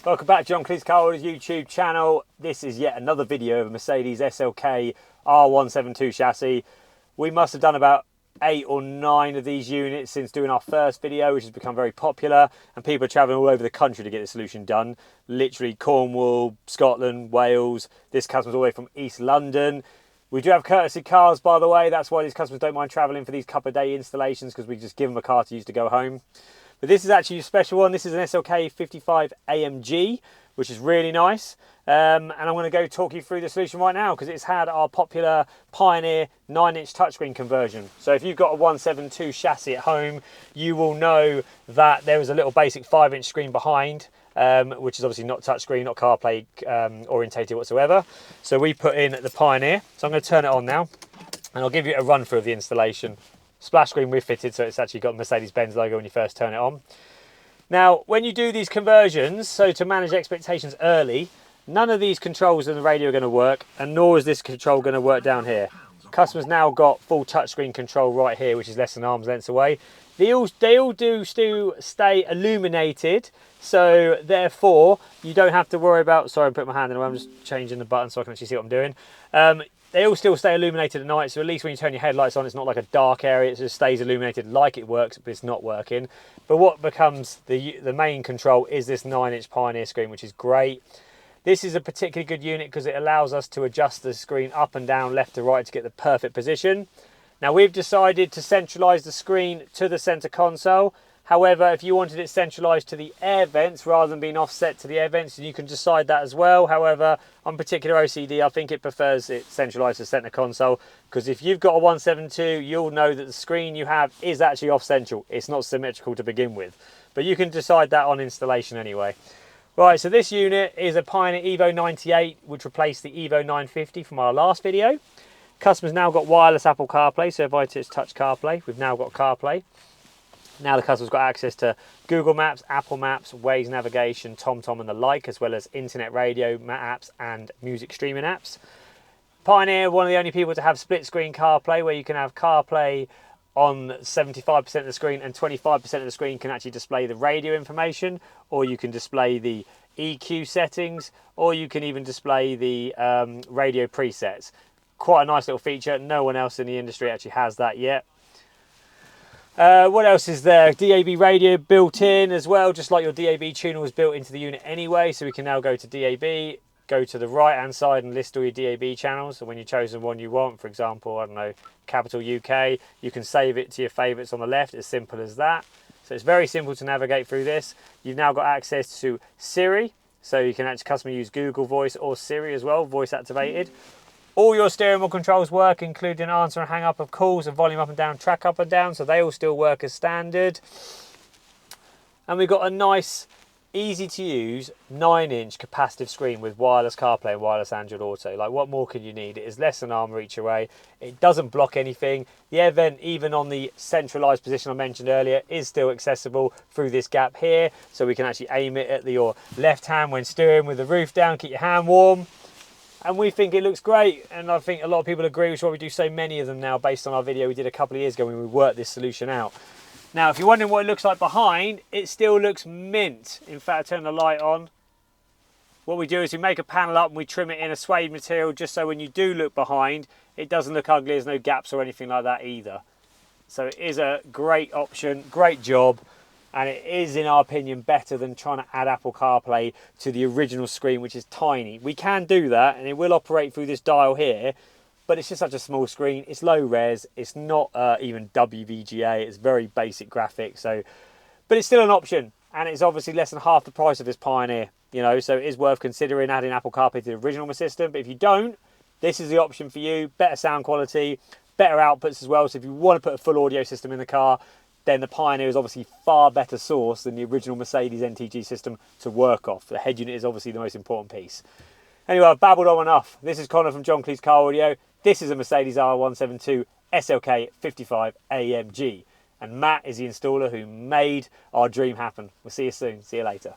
Welcome back to John Kleis Car's YouTube channel. This is yet another video of a Mercedes SLK R172 chassis. We must have done about 8 or 9 of these units since doing our first video, which has become very popular, and people are travelling all over the country to get this solution done. Literally Cornwall, Scotland, Wales. This customer's all the way from East London. We do have courtesy cars, by the way. That's why these customers don't mind travelling for these couple of day installations, because we just give them a car to use to go home. But this is actually a special one. This is an SLK55 AMG, which is really nice. And I'm going to go talk you through the solution right now, because it's had our popular Pioneer 9-inch touchscreen conversion. So if you've got a 172 chassis at home, you will know that there is a little basic 5-inch screen behind, which is obviously not touchscreen, not CarPlay orientated whatsoever. So we put in the Pioneer. So I'm going to turn it on now, and I'll give you a run through of the installation. Splash screen we've fitted, so it's actually got the Mercedes-Benz logo when you first turn it on. Now, when you do these conversions, so to manage expectations early, none of these controls in the radio are going to work, and nor is this control going to work down here. Customers now got full touchscreen control right here, which is less than arm's length away. They all do still stay illuminated, so therefore you don't have to worry about, sorry, I'm putting my hand in the way, I'm just changing the button so I can actually see what I'm doing. They all still stay illuminated at night, so at least when you turn your headlights on, it's not like a dark area, it just stays illuminated like it works, but it's not working. But what becomes the main control is this 9-inch Pioneer screen, which is great. This is a particularly good unit because it allows us to adjust the screen up and down, left to right to get the perfect position. Now we've decided to centralise the screen to the centre console. However, if you wanted it centralised to the air vents rather than being offset to the air vents, you can decide that as well. However, on particular OCD, I think it prefers it centralised to centre console, because if you've got a 172, you'll know that the screen you have is actually off central. It's not symmetrical to begin with, but you can decide that on installation anyway. Right, so this unit is a Pioneer Evo 98, which replaced the Evo 950 from our last video. Customer's now got wireless Apple CarPlay, so if I touch CarPlay, we've now got CarPlay. Now the customer's got access to Google Maps, Apple Maps, Waze navigation, TomTom and the like, as well as internet radio apps and music streaming apps. Pioneer, one of the only people to have split screen CarPlay, where you can have CarPlay on 75% of the screen and 25% of the screen can actually display the radio information, or you can display the EQ settings, or you can even display the radio presets. Quite a nice little feature. No one else in the industry actually has that yet. What else is there? DAB radio built in as well, just like your DAB tuner was built into the unit anyway. So we can now go to DAB, go to the right hand side and list all your DAB channels. So when you've chosen one you want, for example, I don't know, Capital UK, you can save it to your favourites on the left, as simple as that. So it's very simple to navigate through this. You've now got access to Siri, so you can actually customer use Google Voice or Siri as well, voice activated. All your steering wheel controls work, including answer and hang up of calls and volume up and down, track up and down, so they all still work as standard. And we've got a nice, easy to use 9-inch capacitive screen with wireless CarPlay and wireless Android Auto. Like, what more could you need? It is less than arm reach away. It doesn't block anything. The air vent, even on the centralised position I mentioned earlier, is still accessible through this gap here. So we can actually aim it at your left hand when steering with the roof down, keep your hand warm. And we think it looks great, and I think a lot of people agree, which is why we do so many of them now based on our video we did a couple of years ago when we worked this solution out. Now, if you're wondering what it looks like behind, it still looks mint. In fact, I turn the light on. What we do is we make a panel up and we trim it in a suede material, just so when you do look behind, it doesn't look ugly, there's no gaps or anything like that either. So it is a great option, great job. And it is, in our opinion, better than trying to add Apple CarPlay to the original screen, which is tiny. We can do that, and it will operate through this dial here, but it's just such a small screen. It's low res. It's not even WVGA. It's very basic graphics. So, but it's still an option, and it's obviously less than half the price of this Pioneer. You know, so it is worth considering adding Apple CarPlay to the original system. But if you don't, this is the option for you. Better sound quality, better outputs as well. So if you want to put a full audio system in the car, then the Pioneer is obviously far better source than the original Mercedes NTG system to work off. The head unit is obviously the most important piece. Anyway, I've babbled on enough. This is Connor from John Kleis Car Audio. This is a Mercedes R172 SLK55 AMG. And Matt is the installer who made our dream happen. We'll see you soon. See you later.